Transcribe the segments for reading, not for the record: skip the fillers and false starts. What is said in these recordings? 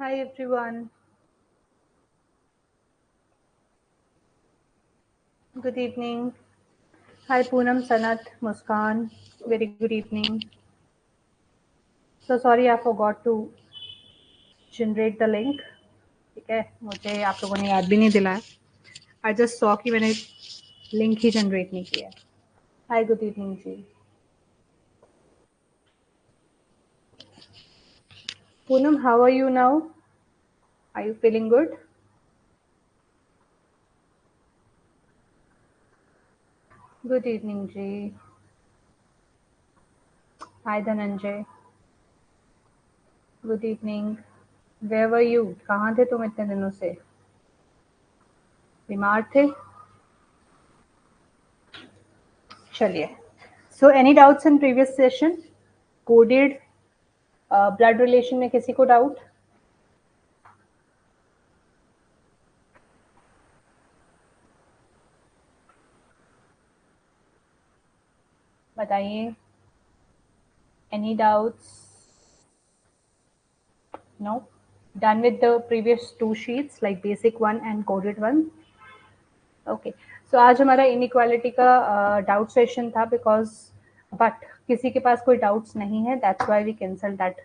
Hi everyone. Good evening. Hi Poonam, Sanat, Muskan. Very good evening. So sorry I forgot to generate the link. ठीक है, मुझे आप लोगों ने याद भी नहीं दिलाया. I just saw कि मैंने लिंक ही जनरेट नहीं किया. Hi, good evening ji. Poonam, how are you now? Are you feeling good? Good evening ji. Hi Dhananjay. Good evening. Where were you? कहाँ थे तुम इतने दिनों से? बीमार थे? चलिए. So any doubts in previous session? Coded blood relation में किसी को डाउट? बताइए. Any doubts? No. Done with the previous two sheets like basic one and coded one. Okay. So आज हमारा इनइक्वालिटी का डाउट सेशन था बिकॉज बट किसी के पास कोई डाउट्स नहीं है, that's why we cancel that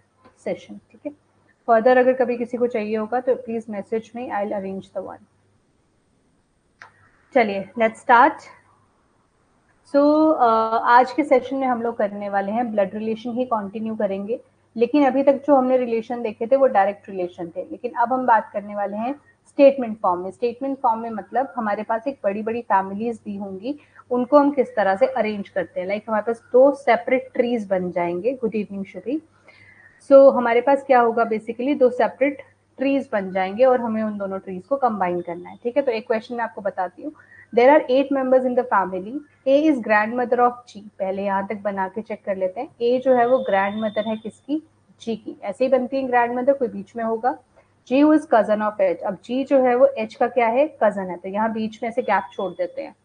session. ठीक है. फर्दर अगर कभी किसी को चाहिए होगा तो please message me, I will arrange the one. चलिए लेट्स स्टार्ट. सो आज के सेशन में हम लोग करने वाले हैं ब्लड रिलेशन ही कंटिन्यू करेंगे. लेकिन अभी तक जो हमने रिलेशन देखे थे वो डायरेक्ट रिलेशन थे, लेकिन अब हम बात करने वाले हैं स्टेटमेंट फॉर्म में. स्टेटमेंट फॉर्म में मतलब हमारे पास एक बड़ी बड़ी फैमिलीज दी होंगी, उनको हम किस तरह से अरेंज करते हैं. लाइक हमारे पास दो सेपरेट ट्रीज बन जाएंगे. गुड इवनिंग श्रुति. सो हमारे पास क्या होगा, बेसिकली दो सेपरेट ट्रीज बन जाएंगे और हमें उन दोनों ट्रीज को कंबाइन करना है. ठीक है. तो एक क्वेश्चन मैं आपको बताती हूँ. There are 8 members in the family. A is grand mother of G. पहले यहाँ तक बना के चेक कर लेते हैं. ए जो है वो ग्रैंड मदर है किसकी? जी की. ऐसे ही बनती है ग्रैंड मदर, कोई बीच में होगा. जी इज कजन ऑफ एच. अब जी जो है वो एच का क्या है? कजन है. तो यहाँ बीच में से गैप छोड़ देते हैं.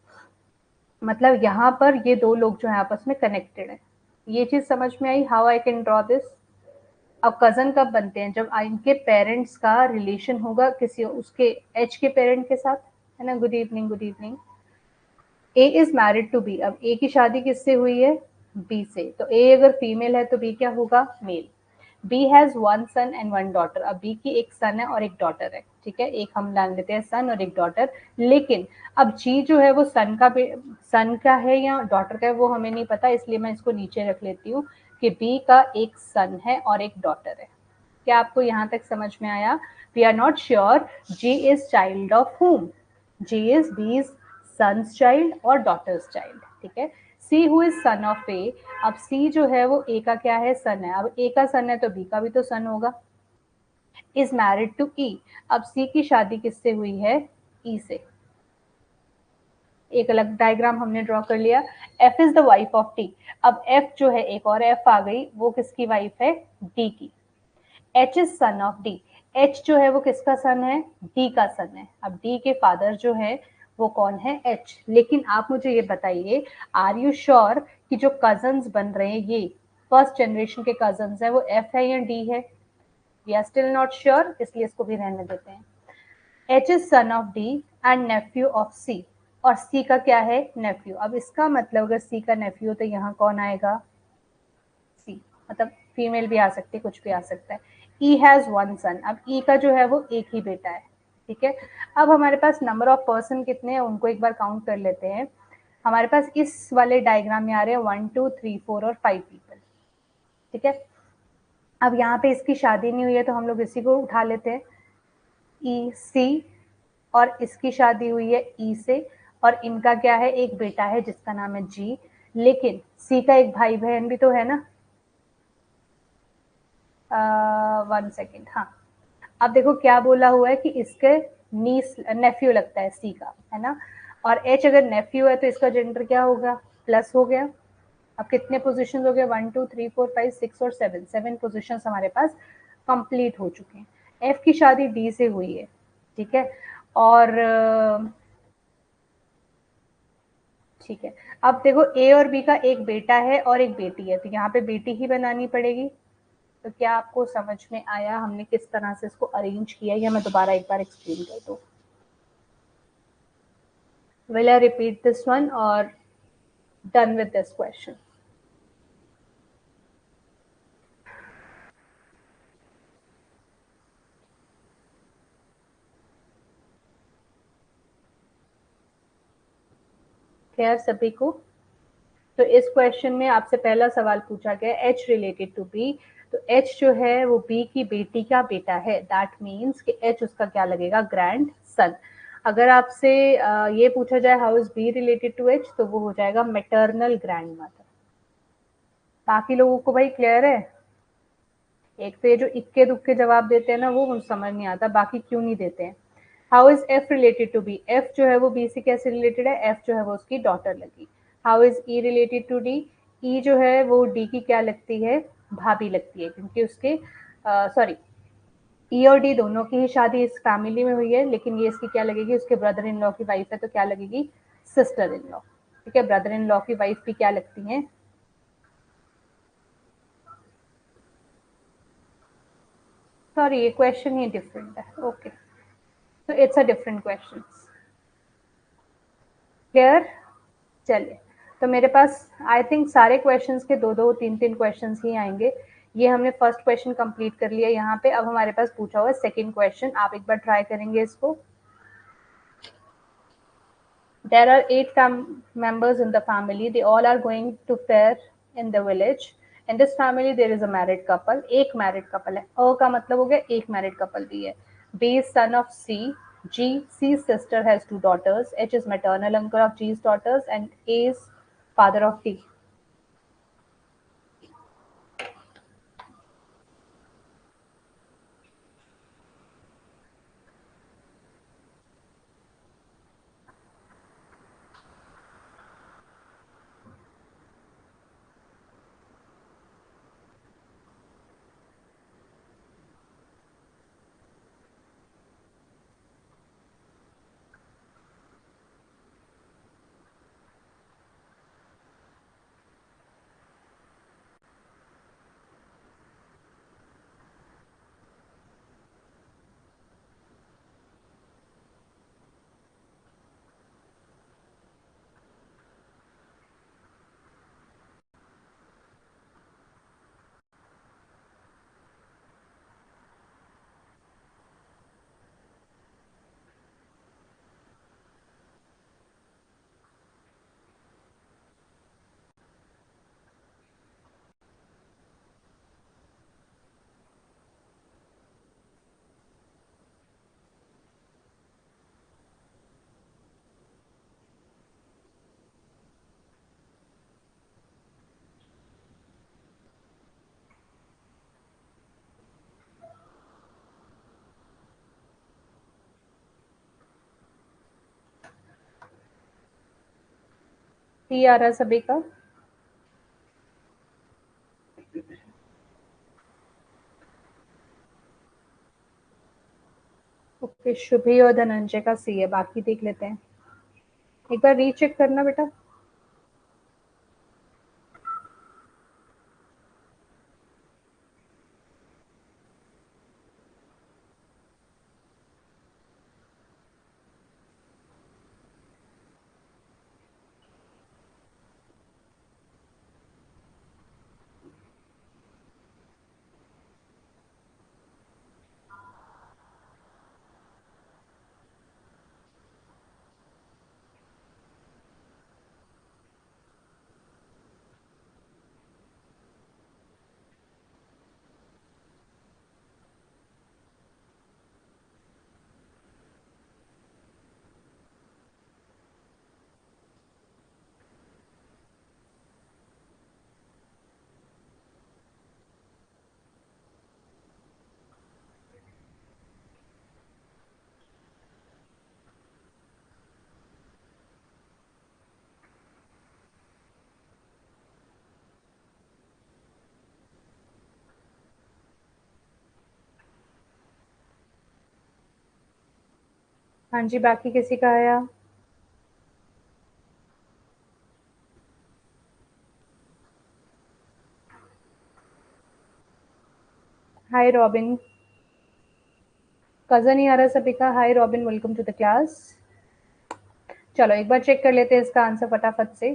मतलब यहाँ पर ये दो लोग जो है आपस में कनेक्टेड है. ये चीज समझ में आई? How I can draw this? अब कजन कब बनते हैं? जब इनके पेरेंट्स का रिलेशन होगा किसी उसके एच के पेरेंट के साथ, है ना. Good evening, good evening. A is married to B. अब ए की शादी किससे हुई है? बी से. तो ए अगर फीमेल है तो बी क्या होगा? Male. B has one son and one daughter. अब बी की एक सन है और एक डॉटर है. ठीक है. एक हम मान लेते हैं सन और एक डॉटर. लेकिन अब जी जो है वो सन का है या डॉटर का है वो हमें नहीं पता, इसलिए मैं इसको नीचे रख लेती हूँ कि बी का एक सन है और एक डॉटर है. क्या आपको यहाँ तक समझ में आया? We are not sure G is child of whom. G is B's sons child और डॉटर्स चाइल्ड. ठीक है. C who is son of A. अब सी जो है वो ए का क्या है? सन है. अब ए का सन है तो बी का भी तो सन होगा. इज मैरिड टू ई. अब सी की शादी किससे हुई है? ई से. एक अलग डायग्राम हमने ड्रॉ कर लिया. F is the wife of T. अब एफ जो है, एक और एफ आ गई, वो किसकी वाइफ है? डी की. H is son of D. H जो है वो किसका सन है? डी का सन है. अब डी के फादर जो है वो कौन है? एच. लेकिन आप मुझे ये बताइए, आर यू श्योर कि जो कजन्स बन रहे हैं ये फर्स्ट जनरेशन के कजन्स है वो एफ है या डी है? We are still not sure, इसलिए इसको भी रहने देते हैं. H is son of D and nephew of C. और सी का क्या है? नेफ्यू. अब इसका मतलब अगर सी का नेफ्यू तो यहाँ कौन आएगा? सी. मतलब फीमेल भी आ सकती है, कुछ भी आ सकता है. ई हैज वन सन. अब ई का जो है वो एक ही बेटा है. ठीक है. अब हमारे पास नंबर ऑफ पर्सन कितने हैं उनको एक बार काउंट कर लेते हैं. हमारे पास इस वाले डायग्राम में आ रहे हैं 1 2 3 4 और 5 पीपल. ठीक है. अब यहाँ पे इसकी शादी नहीं हुई है तो हम लोग इसी को उठा लेते हैं, ई सी. और इसकी शादी हुई है ई से और इनका क्या है? एक बेटा है जिसका नाम है जी. लेकिन सी का एक भाई बहन भी तो है ना. 1 सेकेंड. हाँ. अब देखो क्या बोला हुआ है कि इसके नीस नेफ्यू लगता है सी का, है ना. और एच अगर नेफ्यू है तो इसका जेंडर क्या होगा? प्लस हो गया. अब कितने पोजीशंस हो गए? 1 2 3 4 5 6 और 7. 7 पोजीशंस हमारे पास कंप्लीट हो चुके हैं. एफ की शादी डी से हुई है. ठीक है. और ठीक है. अब देखो ए और बी का एक बेटा है और एक बेटी है, तो यहाँ पे बेटी ही बनानी पड़ेगी. तो क्या आपको समझ में आया हमने किस तरह से इसको अरेंज किया, या मैं दोबारा एक बार एक्सप्लेन कर दूं? Will I repeat this one or done with this question? क्या सभी को? तो इस क्वेश्चन में आपसे पहला सवाल पूछा गया एच रिलेटेड टू बी। तो एच जो है वो बी की बेटी का बेटा है, दैट मीन्स कि एच उसका क्या लगेगा, ग्रैंड सन। अगर आपसे ये पूछा जाए how is B related to H, तो वो हो जाएगा मैटरनल ग्रैंड मदर। बाकी लोगों को भाई क्लियर है? एक तो ये जो इक्के दुक्के जवाब देते हैं ना, वो मुझे समझ नहीं आता बाकी क्यों नहीं देते हैं। How is F related to B, F जो है वो बी से कैसे रिलेटेड है, एफ जो है वो उसकी डॉटर लगी। How is E related to D, E जो है वो डी की क्या लगती है, भाभी लगती है, क्योंकि उसके सॉरी, ई और डी दोनों की ही शादी इस फैमिली में हुई है, लेकिन ये इसकी क्या लगेगी, उसके ब्रदर इन लॉ की वाइफ है, तो क्या लगेगी, सिस्टर इन लॉ। ठीक है, ब्रदर इन लॉ की वाइफ भी क्या लगती है, सॉरी ये क्वेश्चन ही डिफरेंट है, ओके, तो it's a different question. Clear? चलिए, तो मेरे पास आई थिंक सारे क्वेश्चंस के दो दो तीन तीन क्वेश्चंस ही आएंगे। ये हमने फर्स्ट क्वेश्चन कंप्लीट कर लिया यहाँ पे। अब हमारे पास पूछा हुआ है सेकंड क्वेश्चन, आप एक बार ट्राई करेंगे इसको। There are eight members in the family. They all are going to fair in the village. In this family, there is a married couple. एक married couple है. अ का मतलब हो गया एक married couple भी है. B is son of C. G, C's sister has two daughters. H is maternal uncle of G's daughters, and A is father of T. T आ रहा सभी का? ओके, शुभी और धनंजय का सी है, बाकी देख लेते हैं। एक बार रीचेक करना बेटा। हाँ जी, बाकी किसी का आया? हाय रॉबिन, कज़न नहीं आ रहा सभी का। Hi Robin, welcome to the class. चलो एक बार चेक कर लेते हैं इसका आंसर फटाफट से।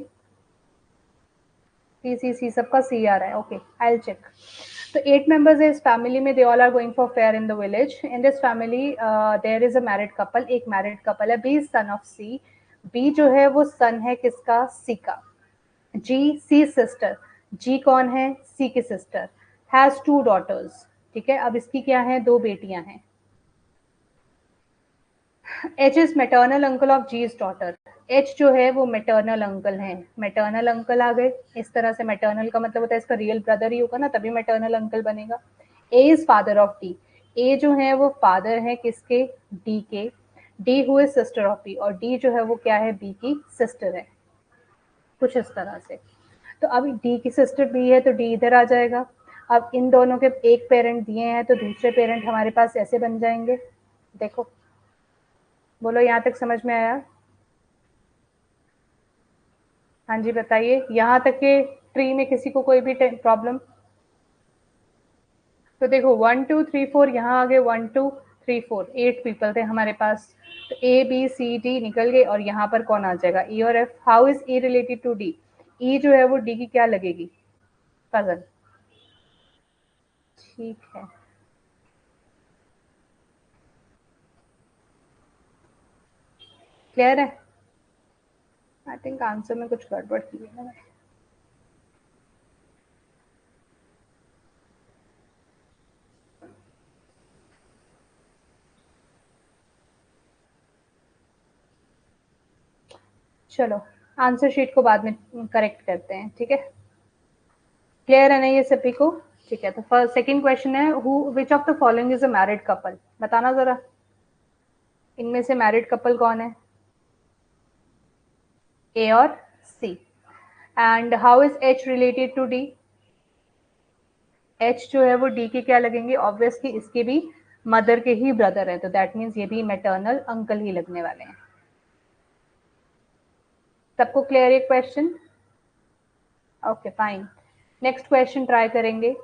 सी सबका सी आ रहा है। Okay, I will check. तो 8 members है इस फैमिली में, they all are going for fair in the village. In this family there is a married couple, एक मैरिड कपल है। B son of C, B जो है वो सन है किसका, सी का। जी सी सिस्टर, जी कौन है, सी की सिस्टर, हैज 2 daughters। ठीक है, अब इसकी क्या है, 2 बेटियां हैं। H is maternal uncle of G's daughter, H जो है वो मेटर्नल अंकल है। मेटर्नल अंकल आ गए, इस तरह से मेटर्नल का मतलब होता है इसका रियल ब्रदर ही होगा ना, तभी मेटर्नल अंकल बनेगा। A is father of D, A जो है वो फादर है किसके, डी के। D who is sister of B, और डी जो है वो क्या है, बी की सिस्टर है। कुछ इस तरह से। तो अब डी की सिस्टर बी है तो डी इधर आ जाएगा। अब इन दोनों के एक पेरेंट दिए हैं तो दूसरे पेरेंट हमारे पास ऐसे बन जाएंगे। देखो, बोलो यहाँ तक समझ में आया। हाँ जी बताइए, यहाँ तक के ट्री में किसी को कोई भी प्रॉब्लम। तो देखो 1 2 3 4 यहाँ आ गए, 1 2 3 4 8 पीपल थे हमारे पास। तो ए बी सी डी निकल गए, और यहाँ पर कौन आ जाएगा, ई और F. How is E related to D, E जो है वो डी की क्या लगेगी, कजन। ठीक है, क्लियर है। आई थिंक आंसर में कुछ गड़बड़ की है ना। चलो आंसर शीट को बाद में करेक्ट करते हैं, ठीक है। क्लियर है ना ये सभी को। ठीक है, तो फर्स्ट सेकंड क्वेश्चन है, who which of the following is a married couple, बताना जरा, इनमें से मैरिड कपल कौन है, ए और C. And how is H related to D, H जो है वो डी के क्या लगेंगे, ऑब्वियसली इसके भी मदर के ही ब्रदर है, तो दैट मीन्स ये भी मैटरनल अंकल ही लगने वाले हैं। सबको क्लियर है question. Okay fine, next question try करेंगे।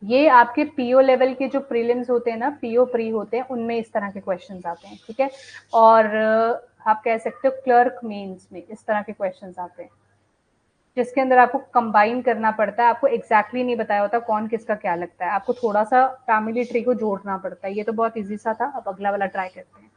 ये आपके पीओ लेवल के जो प्रीलिम्स होते हैं ना, पीओ प्री होते हैं, उनमें इस तरह के क्वेश्चंस आते हैं, ठीक है। और आप कह सकते हो क्लर्क मेंस में इस तरह के क्वेश्चंस आते हैं, जिसके अंदर आपको कंबाइन करना पड़ता है। आपको एग्जैक्टली नहीं बताया होता कौन किसका क्या लगता है, आपको थोड़ा सा फैमिली ट्री को जोड़ना पड़ता है। ये तो बहुत इजी सा था, अब अगला वाला ट्राई करते हैं।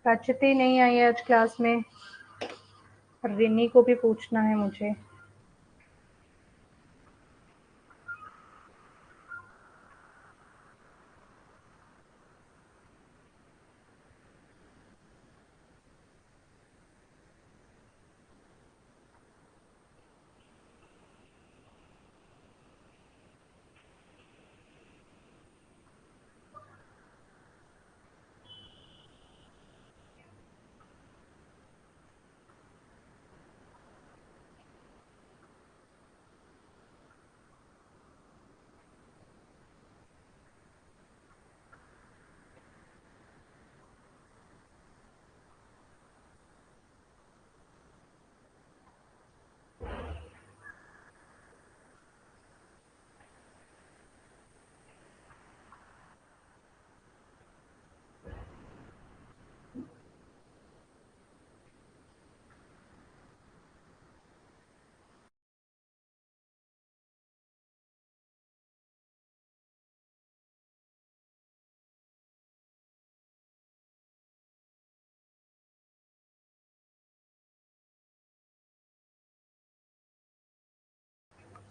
रचिति नहीं आई है आज क्लास में, रिनी को भी पूछना है मुझे।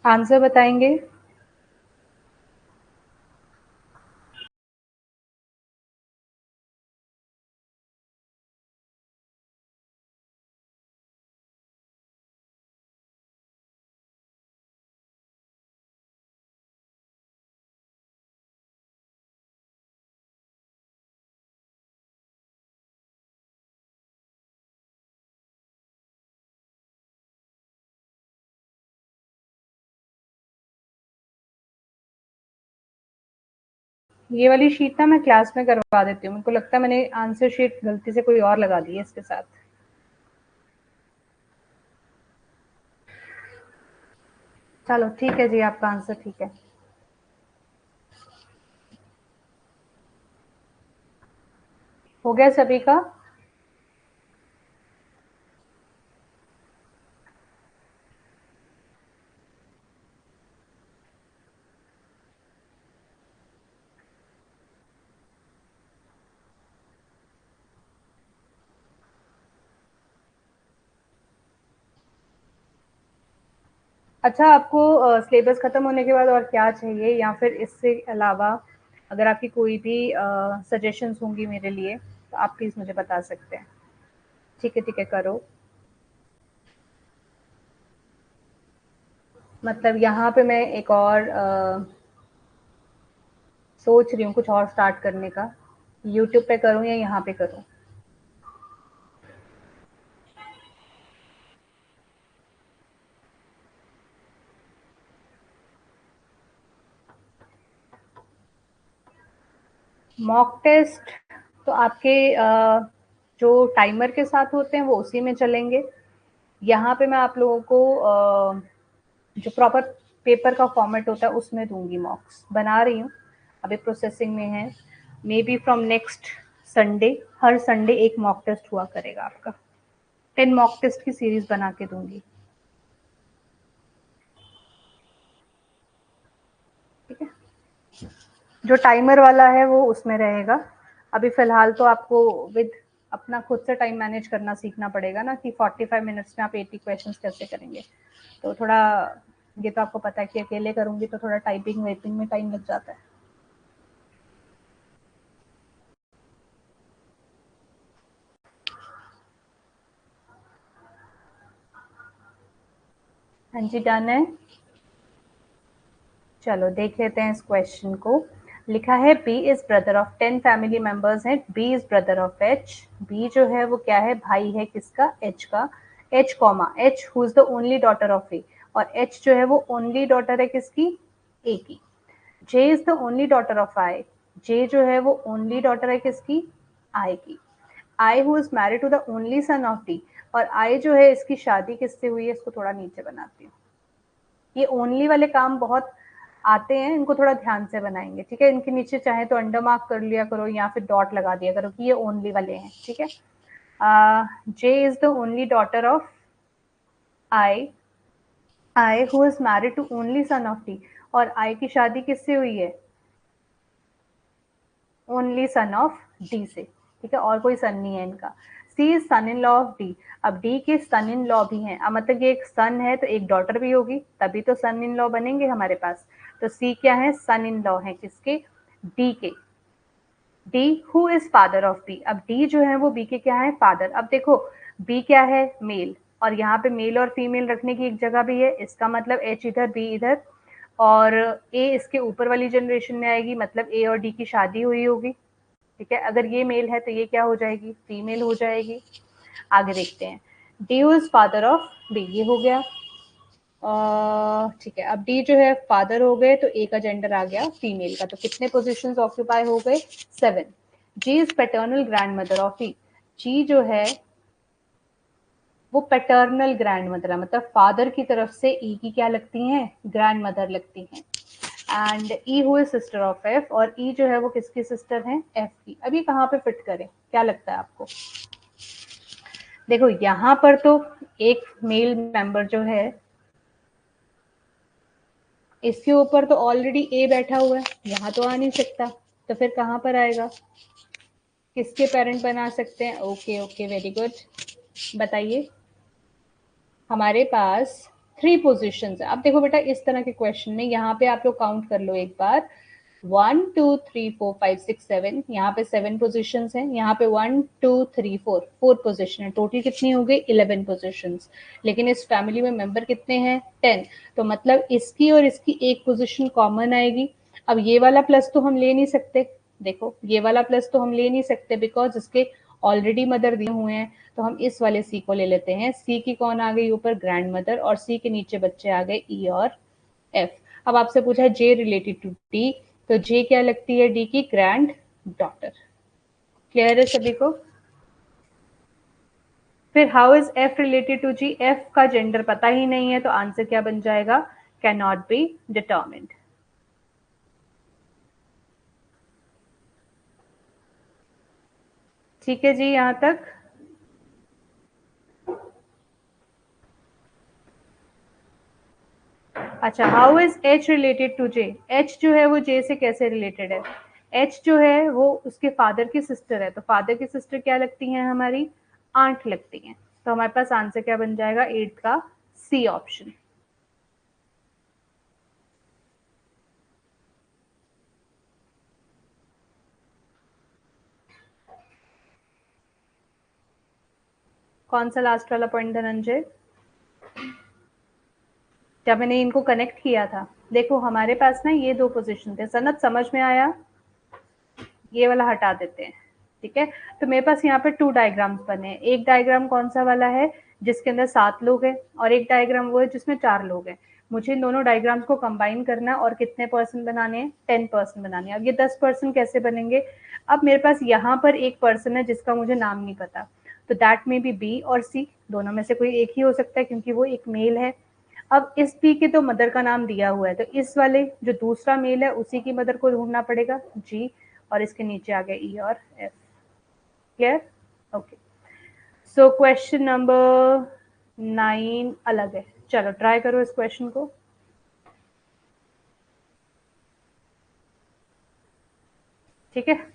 आंसर बताएंगे। ये वाली शीट ना मैं क्लास में करवा देती हूँ, मेरे को लगता है मैंने आंसर शीट गलती से कोई और लगा दी है इसके साथ। चलो ठीक है जी, आपका आंसर ठीक है। हो गया सभी का? अच्छा, आपको सिलेबस खत्म होने के बाद और क्या चाहिए, या फिर इससे अलावा अगर आपकी कोई भी सजेशंस होंगी मेरे लिए तो आप प्लीज़ मुझे बता सकते हैं। ठीक है, करो। मतलब यहाँ पे मैं एक और सोच रही हूँ कुछ और स्टार्ट करने का। यूट्यूब पे करूँ या यहाँ पे करूँ? मॉक टेस्ट तो आपके जो टाइमर के साथ होते हैं वो उसी में चलेंगे। यहाँ पे मैं आप लोगों को जो प्रॉपर पेपर का फॉर्मेट होता है उसमें दूंगी, मॉक्स बना रही हूँ, अभी प्रोसेसिंग में है। May be from next Sunday, her Sunday एक मॉक टेस्ट हुआ करेगा आपका। 10 मॉक टेस्ट की सीरीज बना के दूंगी। ठीक है, जो टाइमर वाला है वो उसमें रहेगा। अभी फिलहाल तो आपको विद अपना खुद से टाइम मैनेज करना सीखना पड़ेगा ना, कि 45 मिनट्स में आप 80 क्वेश्चंस कैसे करेंगे। तो थोड़ा, ये तो आपको पता है कि अकेले करूंगी तो थोड़ा टाइपिंग वेपिंग में टाइम लग जाता है। हाँ जी, डन है। चलो देख लेते हैं इस क्वेश्चन को। लिखा है B is brother of 10 family members हैं, B is brother of H. B जो है वो क्या है, भाई है किसका, एच का। H comma H who is the only daughter of A, और एच जो है वो ओनली डॉटर है किसकी, ए की। J is the only daughter of I, J जो है वो ओनली डॉटर है किसकी, आई की। I who is married to the only son of D, और आई जो है इसकी शादी किससे हुई है, इसको थोड़ा नीचे बनाती हूँ। ये ओनली वाले काम बहुत आते हैं, इनको थोड़ा ध्यान से बनाएंगे। ठीक है, इनके नीचे चाहे तो अंडर मार्क कर लिया करो या फिर डॉट लगा दिया करो कि ये ओनली वाले हैं। ठीक है, J is the only daughter of I, I who is married to only son of D, और आई की शादी किससे हुई है, ओनली सन ऑफ डी से। ठीक है, और कोई सन नहीं है इनका। C is son in law of D, अब डी के सन इन लॉ भी हैं, अब मतलब ये एक सन है तो एक डॉटर भी होगी, तभी तो सन इन लॉ बनेंगे हमारे पास। तो सी क्या है, सन इन लॉ है किसके, डी के। D who is father of B, अब डी जो है वो बी के क्या है, फादर। अब देखो बी क्या है, मेल, और यहाँ पे मेल और फीमेल रखने की एक जगह भी है, इसका मतलब एच इधर बी इधर, और ए इसके ऊपर वाली जनरेशन में आएगी, मतलब ए और डी की शादी हुई होगी। ठीक है, अगर ये मेल है तो ये क्या हो जाएगी, फीमेल हो जाएगी। आगे देखते हैं, D is father of B, ये हो गया। ठीक है, अब डी जो है फादर हो गए तो ए का जेंडर आ गया फीमेल का, तो कितने पोजीशंस ऑक्यूपाई हो गए, 7। G is paternal grand mother of E, G जो है वो पैटर्नल ग्रैंड मदर है, मतलब फादर की तरफ से ई की क्या लगती हैं, ग्रैंड मदर लगती हैं। And E who is sister of F, और ई जो है वो किसकी सिस्टर है, एफ की। अब ये कहाँ पे फिट करें, क्या लगता है आपको? देखो यहाँ पर तो एक मेल मेंबर जो है इसके ऊपर तो ऑलरेडी ए बैठा हुआ है, यहाँ तो आ नहीं सकता, तो फिर कहाँ पर आएगा, किसके पेरेंट बना सकते हैं? ओके ओके, वेरी गुड, बताइए। हमारे पास 3 पोजीशंस है। अब देखो बेटा, इस तरह के क्वेश्चन में यहाँ पे आप लोग काउंट कर लो एक बार, 1 2 3 4 5 6 7, यहाँ पे 7 पोजीशंस हैं, यहाँ पे 1 2 3 4 पोजीशन है, टोटल कितनी हो गई, 11 पोजीशंस। लेकिन इस फैमिली में मेंबर कितने हैं, 10, तो मतलब इसकी और इसकी एक पोजीशन कॉमन आएगी। अब ये वाला प्लस तो हम ले नहीं सकते, देखो ये वाला प्लस तो हम ले नहीं सकते, बिकॉज इसके ऑलरेडी मदर दिए हुए हैं, तो हम इस वाले सी को ले लेते हैं। सी की कौन आ गई ऊपर, ग्रैंड मदर, और सी के नीचे बच्चे आ गए ई और एफ। अब आपसे पूछा है जे रिलेटेड टू टी, तो जे क्या लगती है डी की ग्रैंड डॉटर। क्लियर है सभी को? फिर how is F related to G? F का जेंडर पता ही नहीं है, तो आंसर क्या बन जाएगा? Can not be determined. ठीक है जी, यहां तक। अच्छा, how is H related to J? H जो है वो जे से कैसे रिलेटेड है? एच जो है वो उसके फादर की सिस्टर है, तो फादर की सिस्टर क्या लगती हैं हमारी? आंट लगती हैं। तो हमारे पास आंसर क्या बन जाएगा एट का? C option. कौन सा लास्ट वाला पॉइंट धनंजय? जब मैंने इनको कनेक्ट किया था, देखो हमारे पास ना ये दो पोजीशन थे, सनत समझ में आया? ये वाला हटा देते हैं। ठीक है, तो मेरे पास यहाँ पे टू डायग्राम्स बने हैं। एक डायग्राम कौन सा वाला है जिसके अंदर 7 लोग हैं, और एक डायग्राम वो है जिसमें 4 लोग हैं। मुझे इन दोनों डायग्राम्स को कंबाइन करना है, और कितने पर्सन बनाने हैं? 10 पर्सन बनाने हैं। अब ये 10 पर्सन कैसे बनेंगे? अब मेरे पास यहाँ पर एक पर्सन है जिसका मुझे नाम नहीं पता, तो दैट में बी और सी, दोनों में से कोई एक ही हो सकता है क्योंकि वो एक मेल है। अब इस बी के तो मदर का नाम दिया हुआ है, तो इस वाले जो दूसरा मेल है उसी की मदर को ढूंढना पड़ेगा, जी, और इसके नीचे आ गया ई और F. Clear? Okay. So question number 9 अलग है। चलो ट्राई करो इस क्वेश्चन को। ठीक है,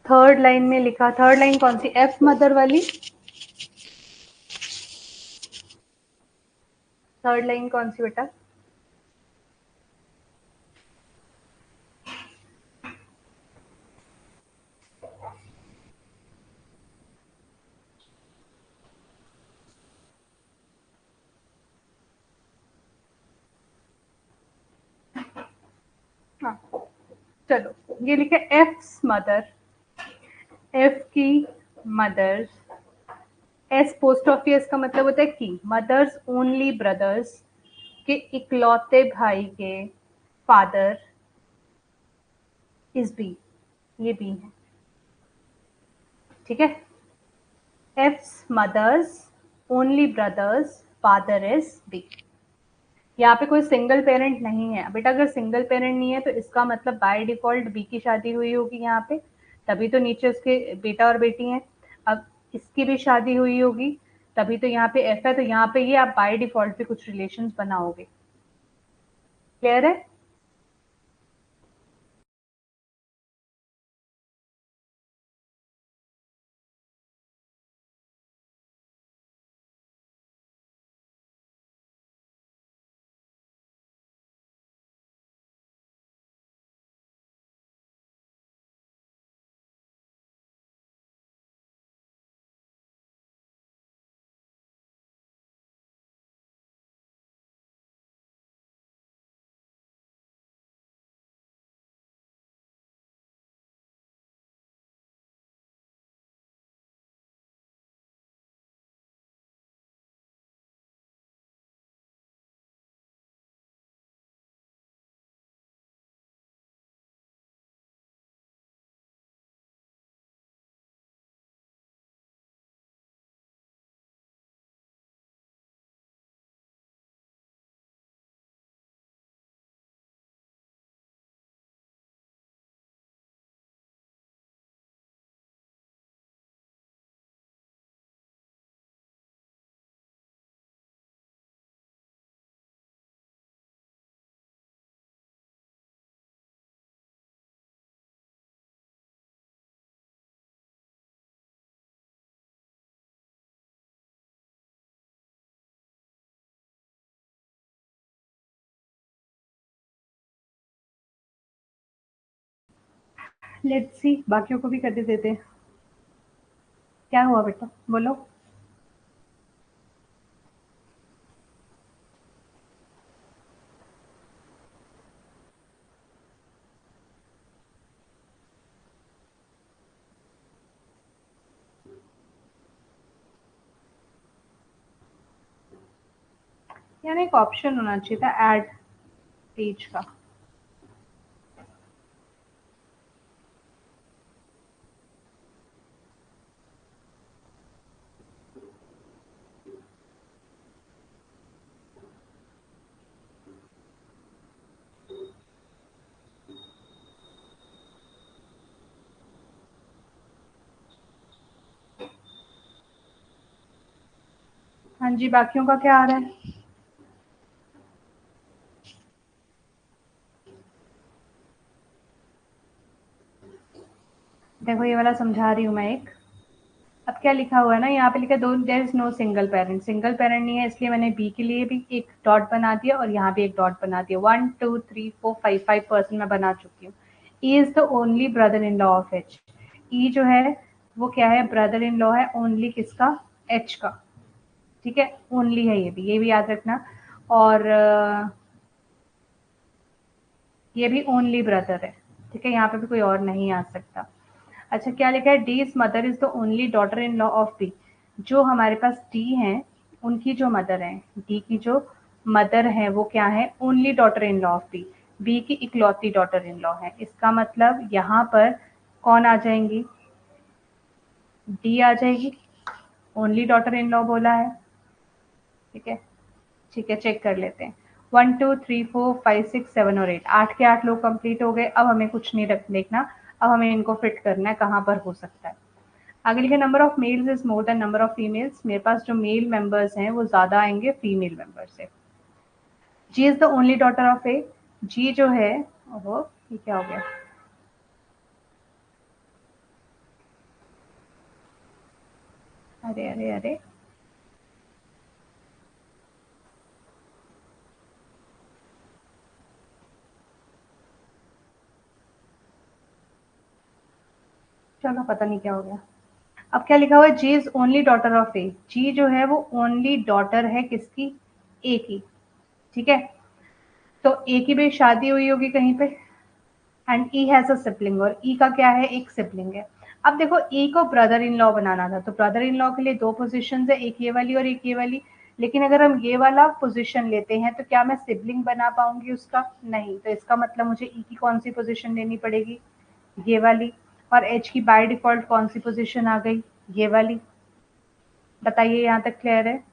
थर्ड लाइन में लिखा, थर्ड लाइन कौन सी? एफ मदर वाली। थर्ड लाइन कौन सी बेटा? हाँ, चलो ये लिखा एफ मदर, एफ की मदर। एस पोस्ट ऑफिस का मतलब होता है की, मदर्स ओनली ब्रदर्स के इकलौते भाई के फादर इज बी। ये बी है। ठीक है, F's mother's only brother's father is B. यहाँ पे कोई सिंगल पेरेंट नहीं है बेटा। अगर सिंगल पेरेंट नहीं है तो इसका मतलब बाय डिफॉल्ट बी की शादी हुई होगी यहाँ पे, तभी तो नीचे उसके बेटा और बेटी हैं। अब इसकी भी शादी हुई होगी, तभी तो यहाँ पे एफ है, तो यहाँ पे ये आप बाय डिफॉल्ट पे कुछ रिलेशंस बनाओगे। क्लियर है? लेट्स सी, बाकियों को भी कर देते हैं। क्या हुआ बेटा, बोलो। यानी एक ऑप्शन होना चाहिए था ऐड पेज का। हाँ जी, बाकियों का क्या आ रहा है? देखो ये वाला समझा रही हूँ मैं एक। अब क्या लिखा हुआ है ना, यहाँ पे लिखा है there is no single parent. Single parent नहीं है, इसलिए मैंने बी के लिए भी एक डॉट बना दिया और यहाँ भी एक डॉट बना दिया। 1 2 3 4 5 5% मैं बना चुकी हूँ। E is the only brother in law of H. E जो है वो क्या है, ब्रदर इन लॉ है ओनली किसका, एच का। ठीक है, ओनली है, ये भी याद रखना। और ये भी ओनली ब्रदर है। ठीक है, यहाँ पे भी कोई और नहीं आ सकता। अच्छा, क्या लिखा है, D is mother is the only daughter in law of B. जो हमारे पास डी है, उनकी जो मदर है, डी की जो मदर है वो क्या है, only daughter in law of B. B की इकलौती डॉटर इन लॉ है। इसका मतलब यहाँ पर कौन आ जाएंगी, डी आ जाएगी। ओनली डॉटर इन लॉ बोला है। ठीक है, ठीक है, चेक कर लेते हैं। 1 2 3 4 5 6 7 और 8, 8 के 8 लोग कंप्लीट हो गए। अब हमें कुछ नहीं देखना, अब हमें इनको फिट करना है कहाँ पर हो सकता है। आगे लिखे number of males is more than number of females. मेरे पास जो मेल मेंबर्स हैं वो ज्यादा आएंगे फीमेल मेंबर से। G is the only daughter of A. G जो है, ओहो ये क्या हो गया, अरे अरे अरे, चलो पता नहीं क्या हो गया। अब क्या लिखा हुआ है, जी is only daughter of A. G जो है वो ओनली डॉटर है किसकी, ए की। ठीक है, तो ए की भी शादी हुई होगी कहीं पे, and E has a sibling, और ई का क्या है, एक सिबलिंग है। अब देखो ई को ब्रदर इन लॉ बनाना था, तो ब्रदर इन लॉ के लिए दो पोजीशन है, एक ये वाली और एक ये वाली। लेकिन अगर हम ये वाला पोजीशन लेते हैं तो क्या मैं सिबलिंग बना पाऊंगी उसका, नहीं। तो इसका मतलब मुझे ई की कौन सी पोजीशन लेनी पड़ेगी, ये वाली। और एच की बाय डिफॉल्ट कौन सी पोजीशन आ गई, ये वाली। बताइए यहाँ तक क्लियर है।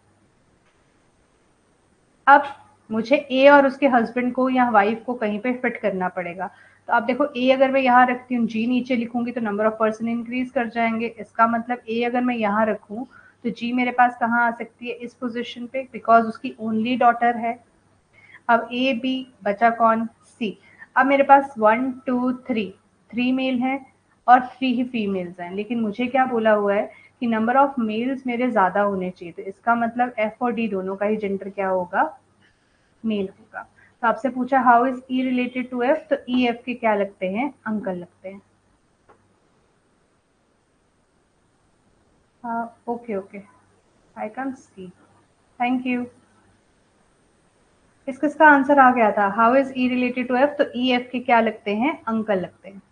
अब मुझे ए और उसके हस्बैंड को या वाइफ को कहीं पे फिट करना पड़ेगा। तो अब देखो, ए अगर मैं यहाँ रखती हूँ, जी नीचे लिखूंगी तो नंबर ऑफ पर्सन इंक्रीज कर जाएंगे। इसका मतलब ए अगर मैं यहाँ रखूँ तो जी मेरे पास कहाँ आ सकती है, इस पोजीशन पे, बिकॉज उसकी ओनली डॉटर है। अब ए बी बचा कौन, सी। अब मेरे पास 1 2 3, 3 मेल हैं और 3 ही फीमेल्स हैं। लेकिन मुझे क्या बोला हुआ है कि नंबर ऑफ मेल्स मेरे ज्यादा होने चाहिए। तो इसका मतलब एफ और डी दोनों का ही जेंडर क्या होगा, मेल होगा। तो आपसे पूछा how is E related to F, तो ई एफ के क्या लगते हैं, अंकल लगते हैं। Okay okay, I can see, thank you. इस किसका आंसर आ गया था, how is E related to F, तो ई एफ के क्या लगते हैं, अंकल लगते हैं।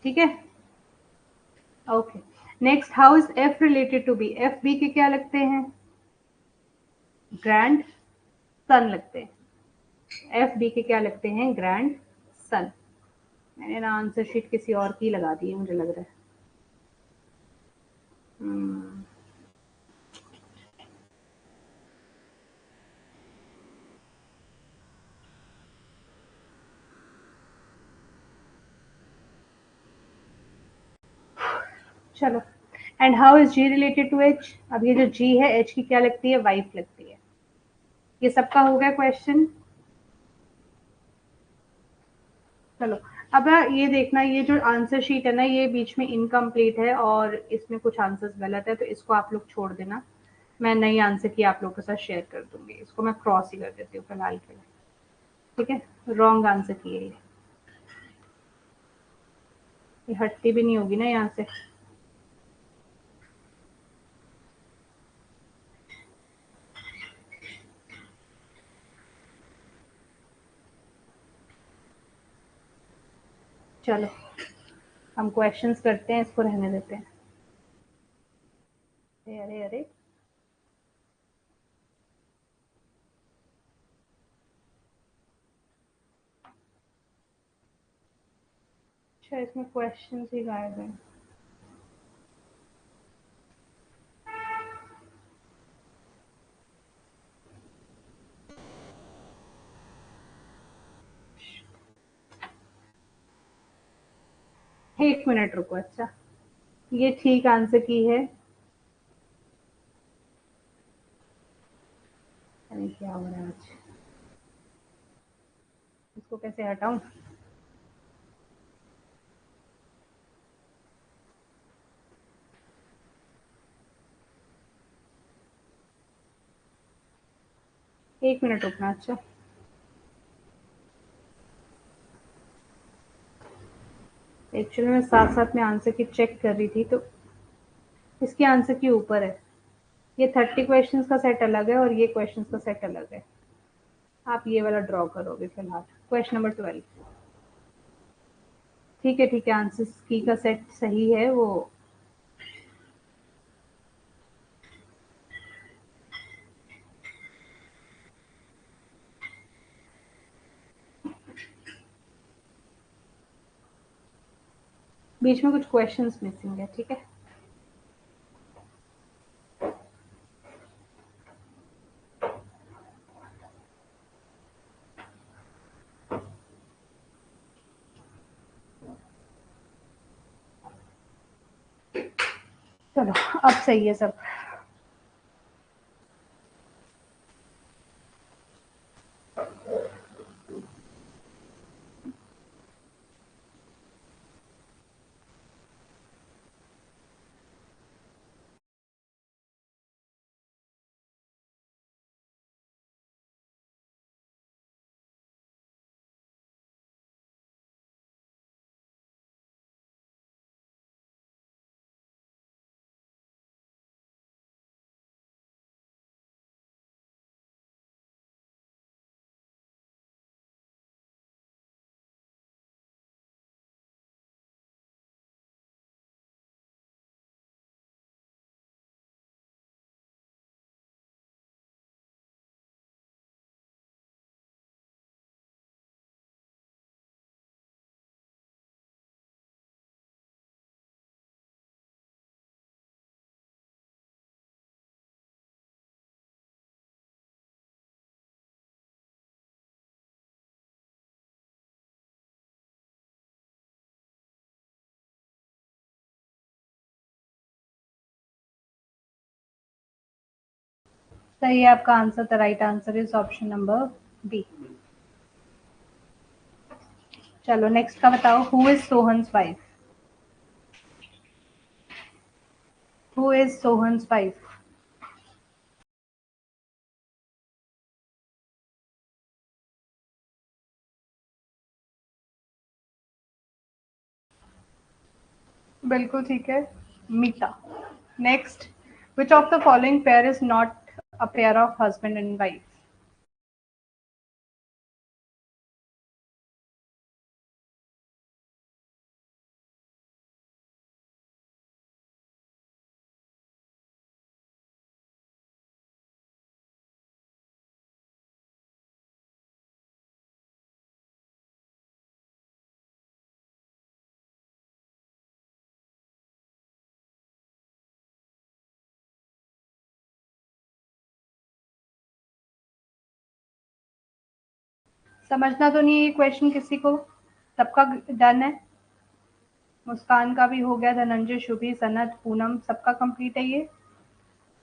ठीक है, okay. Next, how is F related to B, F B के क्या लगते हैं, ग्रैंड सन लगते हैं। एफ बी के क्या लगते हैं, ग्रैंड सन। मैंने ना आंसर शीट किसी और की लगा दी है, मुझे लग रहा है। हम्म, चलो। And how is G related to H, अब ये जो जी है, एच की क्या लगती है, वाइफ लगती है। ये सबका हो गया क्वेश्चन। चलो, अब ये देखना, ये जो आंसर शीट है ना, ये बीच में इनकम्प्लीट है और इसमें कुछ आंसर्स गलत है, तो इसको आप लोग छोड़ देना। मैं नई आंसर की आप लोगों के साथ शेयर कर दूंगी, इसको मैं क्रॉस ही कर देती हूँ फिलहाल के लिए। ठीक है, रॉन्ग आंसर की है ये हटती भी नहीं होगी ना यहाँ से। चलो, हम क्वेश्चंस करते हैं, इसको रहने देते हैं। अरे अरे अरे, अच्छा इसमें क्वेश्चंस ही गायब हैं। एक मिनट रुको। अच्छा, ये ठीक आंसर की है। अरे क्या हो रहा है आज, इसको कैसे हटाऊं। एक मिनट रुकना। अच्छा, एक्चुअली मैं साथ साथ में आंसर की चेक कर रही थी, तो इसके आंसर के ऊपर है। ये 30 क्वेश्चंस का सेट अलग है और ये क्वेश्चंस का सेट अलग है। आप ये वाला ड्रॉ करोगे फिलहाल, क्वेश्चन नंबर 12। ठीक है, आंसर्स की का सेट सही है वो। बीच में कुछ क्वेश्चंस मिसिंग है। ठीक है, चलो अब सही है सब। सही है, आपका answer, the right answer is option number B. चलो नेक्स्ट का बताओ, who is Sohan's wife. Who is Sohan's wife. बिल्कुल ठीक है, Meeta. Next, which of the following pair is not a pair of husband and wife. समझना तो नहीं है ये क्वेश्चन किसी को, सबका डन है। मुस्कान का भी हो गया, धनंजय, शुभी, सनत, पूनम, सबका कंप्लीट है ये।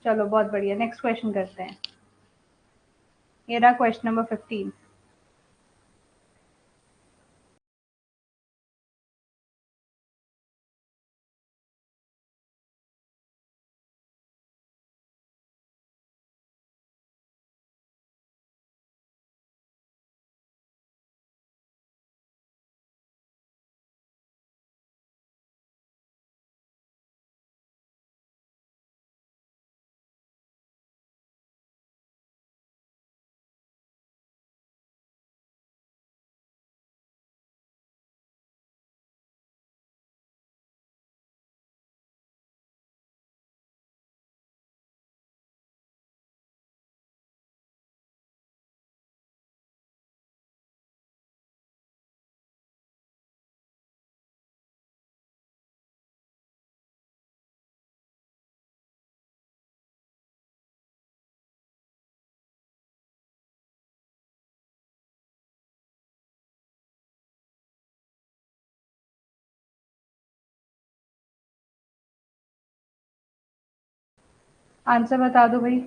चलो बहुत बढ़िया, नेक्स्ट क्वेश्चन करते हैं। ये रहा क्वेश्चन नंबर 15। आंसर बता दो भाई।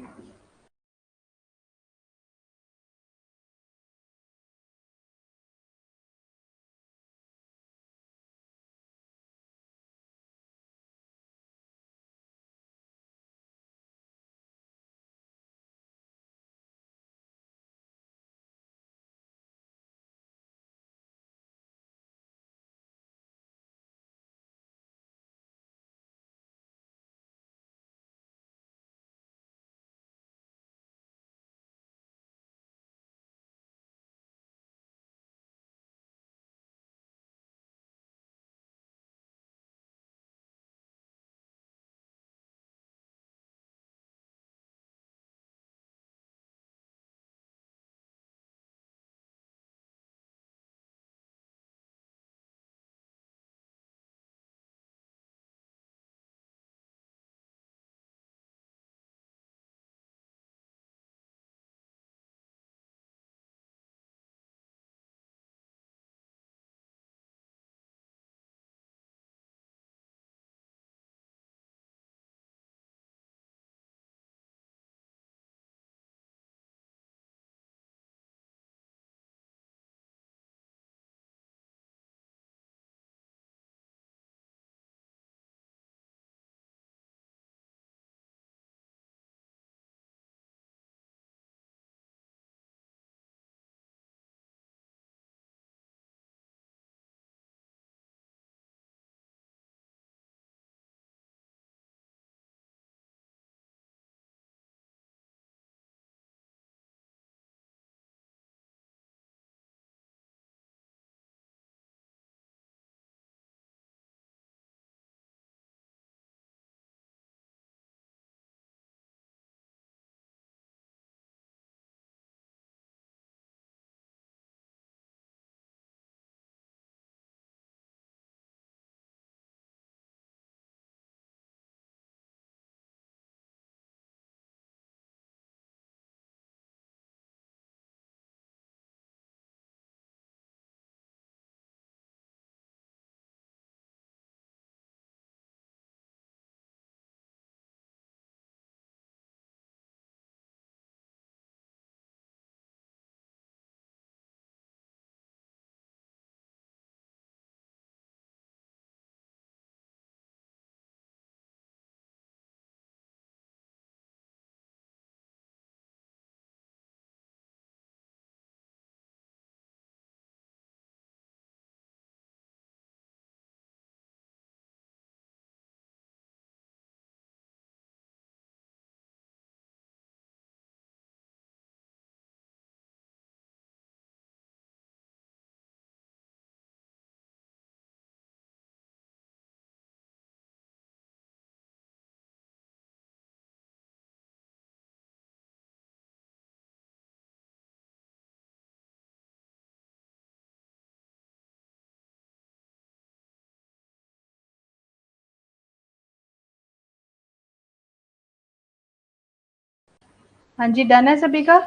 हाँ जी, डन है सभी का।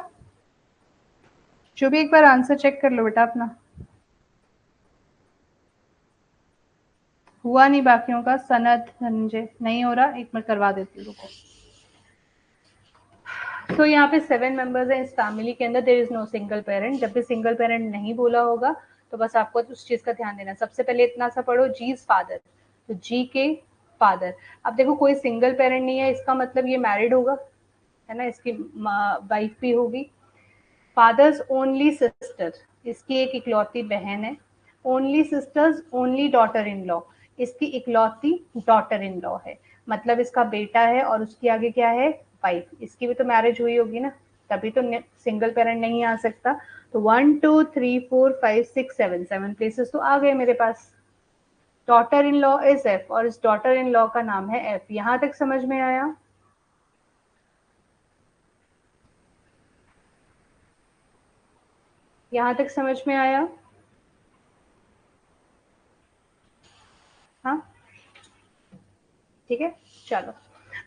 जो भी एक बार आंसर चेक कर लो बेटा अपना। हुआ नहीं बाकियों का। सनत, धनंजय नहीं हो रहा, एक मिनट करवा देती हूँ, रुको। तो यहाँ पे 7 मेंबर्स हैं इस फैमिली के अंदर, there is no single parent. जब भी सिंगल पेरेंट नहीं बोला होगा तो बस आपको उस चीज का ध्यान देना। सबसे पहले इतना सा पढ़ो, जी इज फादर, तो जी के फादर। अब देखो कोई सिंगल पेरेंट नहीं है, इसका मतलब ये मैरिड होगा, है ना, इसकी वाइफ भी होगी। फादर्स ओनली सिस्टर, इसकी एक इकलौती बहन है। Only sisters only daughter in law, इसकी इकलौती डॉटर इन लॉ है, मतलब इसका बेटा है और उसकी आगे क्या है, वाइफ। इसकी भी तो मैरिज हुई होगी ना, तभी तो सिंगल पेरेंट नहीं आ सकता। तो 1 2 3 4 5 6 7 7 प्लेसेस तो आ गए मेरे पास। Daughter in law is F और इस डॉटर इन लॉ का नाम है एफ। यहां तक समझ में आया? यहां तक समझ में आया? हाँ, ठीक है, चलो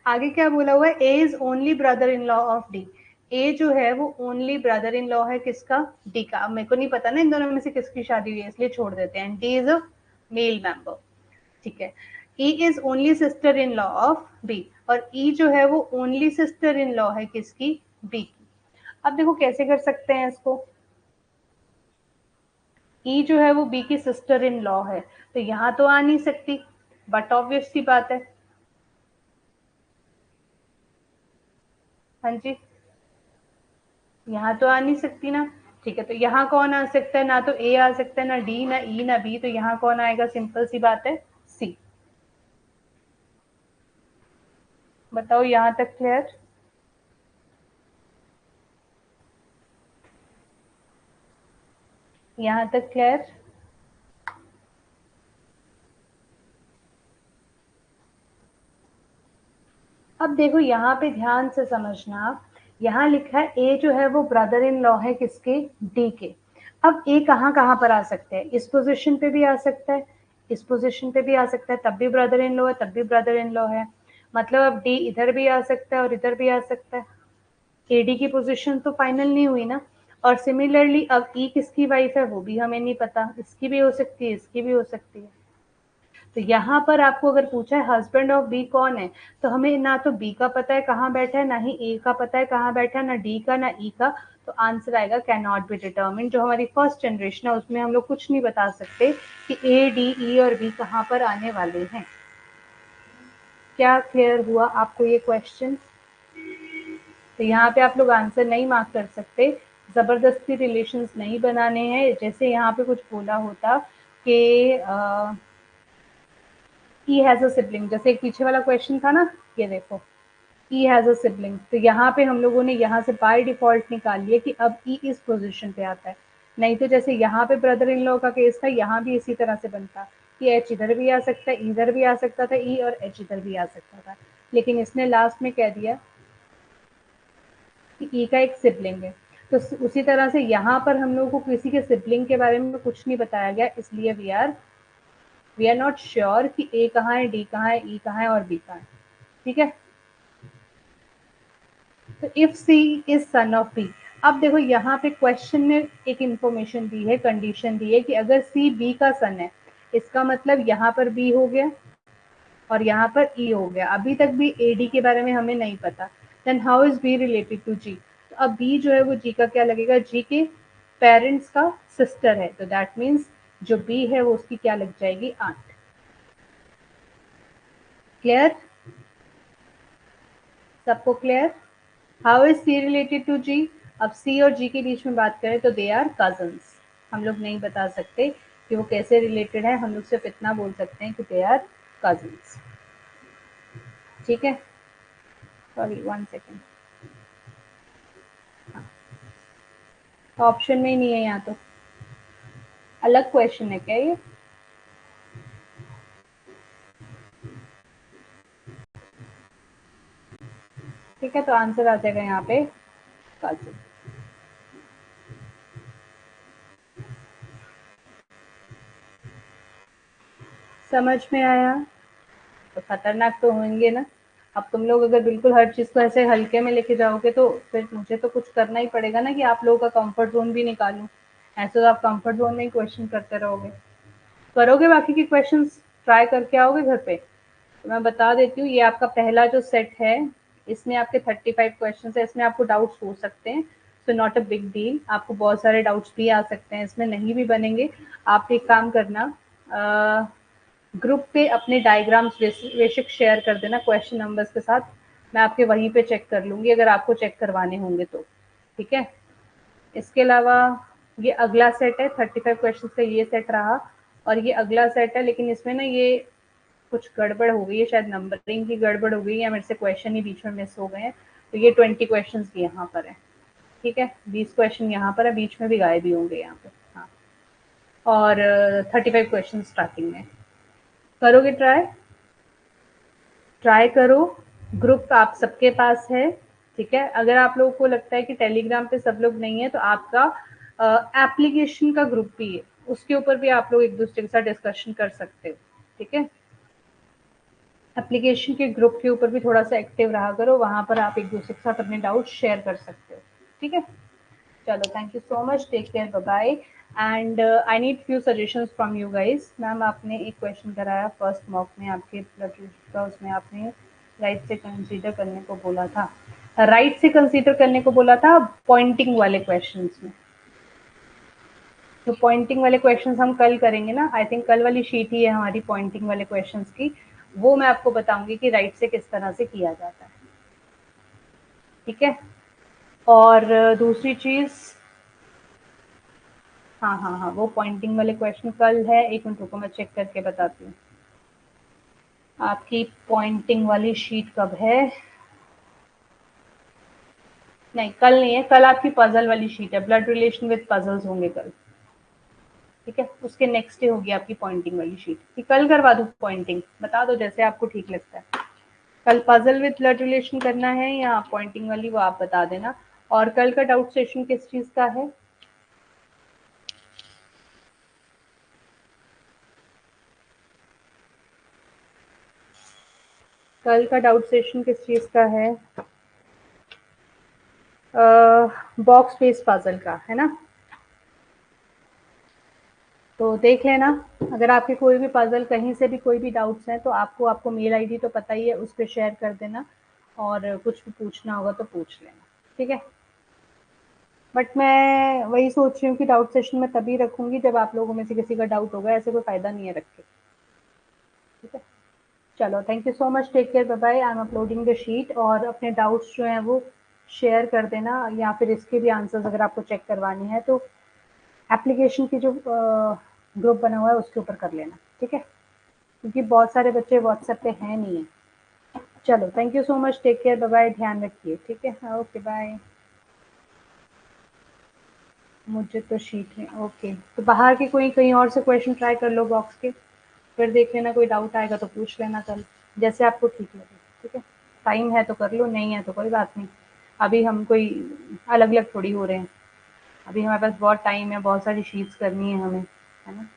आगे क्या बोला हुआ है, A is only brother in law of D. A जो है वो ओनली ब्रदर इन लॉ है किसका, डी का। अब मेरे को नहीं पता ना इन दोनों में से किसकी शादी हुई है, इसलिए छोड़ देते हैं। D is a male member, ठीक है। E is only sister in law of B, और ई जो है वो ओनली सिस्टर इन लॉ है किसकी, बी की। अब देखो कैसे कर सकते हैं इसको। ई जो है वो बी की सिस्टर इन लॉ है, तो यहाँ तो आ नहीं सकती, बट ऑब्वियस सी बात है। हाँ जी, यहाँ तो आ नहीं सकती ना, ठीक है। तो यहाँ कौन आ सकता है, ना तो ए आ सकता है, ना डी, ना ई, ना बी, तो यहाँ कौन आएगा, सिंपल सी बात है, सी। बताओ यहाँ तक क्लियर? यहाँ तक क्लियर? अब देखो यहाँ पे ध्यान से समझना, यहाँ लिखा है ए जो है वो ब्रदर इन लॉ है किसके, डी के। अब ए कहाँ कहाँ पर आ सकते हैं, इस पोजीशन पे भी आ सकता है, इस पोजीशन पे भी आ सकता है, तब भी ब्रदर इन लॉ है, तब भी ब्रदर इन लॉ है। मतलब अब डी इधर भी आ सकता है और इधर भी आ सकता है। एडी की पोजीशन तो फाइनल नहीं हुई ना। और सिमिलरली अब ई किसकी वाइफ है वो भी हमें नहीं पता, इसकी भी हो सकती है, इसकी भी हो सकती है। तो यहाँ पर आपको अगर पूछा है हस्बैंड ऑफ बी कौन है, तो हमें ना तो बी का पता है कहाँ बैठा है, ना ही ए का पता है कहाँ बैठा है, ना डी का, ना ई का। तो आंसर आएगा कैन नॉट बी डिटर्मिन। जो हमारी फर्स्ट जनरेशन है उसमें हम लोग कुछ नहीं बता सकते कि ए डी ई और बी कहाँ पर आने वाले हैं। क्या क्लियर हुआ आपको ये क्वेश्चन? तो यहाँ पे आप लोग आंसर नहीं मार्क कर सकते, जबरदस्ती रिलेशंस नहीं बनाने हैं। जैसे यहाँ पे कुछ बोला होता कि ही हैज अ सिबलिंग, जैसे एक पीछे वाला क्वेश्चन था ना, ये देखो, ई हैज अ सिबलिंग, तो यहाँ पे हम लोगों ने यहाँ से बाय डिफॉल्ट निकाल लिया कि अब ई इस पोजीशन पे आता है। नहीं तो जैसे यहाँ पे ब्रदर इन लॉ का केस था, यहाँ भी इसी तरह से बनता कि एच इधर भी आ सकता है, इधर भी आ सकता था ई, और एच इधर भी आ सकता था। लेकिन इसने लास्ट में कह दिया कि ई का एक सिबलिंग है। तो उसी तरह से यहाँ पर हम लोगों को किसी के सिबलिंग के बारे में कुछ नहीं बताया गया, इसलिए वी आर नॉट श्योर कि ए कहाँ है, डी कहाँ है, ई कहाँ है और बी कहाँ है, ठीक है। तो if C is son of B, अब देखो यहाँ पे क्वेश्चन में एक इंफॉर्मेशन दी है, कंडीशन दी है कि अगर सी बी का सन है, इसका मतलब यहाँ पर बी हो गया और यहाँ पर ई हो गया। अभी तक भी ए डी के बारे में हमें नहीं पता। Then how is B related to G, तो अब बी जो है वो जी का क्या लगेगा, जी के पेरेंट्स का सिस्टर है, तो दैट मीन्स जो बी है वो उसकी क्या लग जाएगी, आंट। क्लियर? सबको clear? How is C related to G, अब सी और जी के बीच में बात करें तो दे आर कजन्स। हम लोग नहीं बता सकते कि वो कैसे रिलेटेड है, हम लोग सिर्फ इतना बोल सकते हैं कि दे आर कजन्स, ठीक है। सॉरी 1 सेकेंड, ऑप्शन में ही नहीं है यहाँ तो, अलग क्वेश्चन है क्या ये? ठीक है, तो आंसर आ जाएगा यहाँ पे कजन। समझ में आया? तो खतरनाक तो होंगे ना। अब तुम लोग अगर बिल्कुल हर चीज को ऐसे हल्के में लेके जाओगे तो फिर मुझे तो कुछ करना ही पड़ेगा ना कि आप लोगों का कंफर्ट जोन भी निकालूं। ऐसे तो आप कंफर्ट जोन में ही क्वेश्चन करते रहोगे। करोगे बाकी के क्वेश्चंस, ट्राई करके आओगे घर पे? तो मैं बता देती हूँ, ये आपका पहला जो सेट है, इसमें आपके 35 क्वेश्चन है, इसमें आपको डाउट्स हो सकते हैं, so not a big deal. आपको बहुत सारे डाउट्स भी आ सकते हैं, इसमें नहीं भी बनेंगे। आप एक काम करना, ग्रुप पे अपने डायग्राम्स बेसिक शेयर कर देना क्वेश्चन नंबर्स के साथ, मैं आपके वहीं पे चेक कर लूँगी अगर आपको चेक करवाने होंगे तो, ठीक है। इसके अलावा ये अगला सेट है, 35 क्वेश्चन का ये सेट रहा, और ये अगला सेट है, लेकिन इसमें ना ये कुछ गड़बड़ हो गई है, शायद नंबरिंग की गड़बड़ हो गई है या मेरे से क्वेश्चन ही बीच में मिस हो गए हैं, तो ये 20 क्वेश्चन भी यहाँ पर है, ठीक है। 20 क्वेश्चन यहाँ पर है, बीच में भी गायब भी होंगे यहाँ पे, हाँ। और 35 क्वेश्चन स्टार्टिंग में। करोगे ट्राई? ट्राई करो। ग्रुप आप सबके पास है, ठीक है। अगर आप लोगों को लगता है कि टेलीग्राम पे सब लोग नहीं है, तो आपका एप्लीकेशन का ग्रुप भी है, उसके ऊपर भी आप लोग एक दूसरे के साथ डिस्कशन कर सकते हो, ठीक है। एप्लीकेशन के ग्रुप के ऊपर भी थोड़ा सा एक्टिव रहा करो, वहां पर आप एक दूसरे के साथ अपने डाउट शेयर कर सकते हो, ठीक है। चलो, thank you so much, take care, bye bye. And I need few suggestions from you guys. Ma'am, आपने एक क्वेश्चन कराया फर्स्ट मॉक में आपके का, उसमें आपने राइट से कंसीडर करने को बोला था, राइट से कंसीडर करने को बोला था पॉइंटिंग वाले क्वेश्चंस में। तो पॉइंटिंग वाले क्वेश्चंस हम कल करेंगे ना, आई थिंक कल वाली शीट ही है हमारी पॉइंटिंग वाले क्वेश्चंस की, वो मैं आपको बताऊंगी कि राइट से किस तरह से किया जाता है, ठीक है। और दूसरी चीज, हाँ हाँ हाँ, वो पॉइंटिंग वाले क्वेश्चन कल है, एक मिनट रुको मैं चेक करके बताती हूँ। आपकी पॉइंटिंग वाली शीट कब है? नहीं, कल नहीं है, कल आपकी पजल वाली शीट है, ब्लड रिलेशन विद पजल्स होंगे कल, ठीक है। उसके नेक्स्ट डे होगी आपकी पॉइंटिंग वाली शीट, कि कल करवा दूँ पॉइंटिंग, बता दो जैसे आपको ठीक लगता है। कल पजल विद ब्लड रिलेशन करना है या पॉइंटिंग वाली, वो आप बता देना। और कल का डाउट सेशन किस चीज का है? कल का डाउट सेशन किस चीज का है? बॉक्स बेस्ड पजल का है ना, तो देख लेना। अगर आपके कोई भी पजल कहीं से भी कोई भी डाउट्स हैं, तो आपको मेल आईडी तो पता ही है, उस पर शेयर कर देना, और कुछ भी पूछना होगा तो पूछ लेना, ठीक है। बट मैं वही सोच रही हूँ कि डाउट सेशन में तभी रखूंगी जब आप लोगों में से किसी का डाउट होगा, ऐसे कोई फायदा नहीं है रख के, ठीक है। चलो, thank you so much, take care, bye bye. I am uploading the sheet, और अपने डाउट्स जो हैं वो शेयर कर देना, या फिर इसके भी आंसर्स अगर आपको चेक करवाने हैं तो एप्लीकेशन की जो ग्रुप बना हुआ है उसके ऊपर कर लेना, ठीक है, क्योंकि बहुत सारे बच्चे व्हाट्सएप पे हैं नहीं है। चलो, thank you so much, take care, bye bye, ध्यान रखिए, ठीक है, ओके बाय। मुझे तो शीट है, ओके। तो बाहर के कोई कहीं और से क्वेश्चन ट्राई कर लो बॉक्स के, फिर देख लेना, कोई डाउट आएगा तो पूछ लेना कल, जैसे आपको ठीक लगे, ठीक है। टाइम है तो कर लो, नहीं है तो कोई बात नहीं। अभी हम कोई अलग अलग थोड़ी हो रहे हैं, अभी हमारे पास बहुत टाइम है, बहुत सारी शीट्स करनी है हमें, है ना।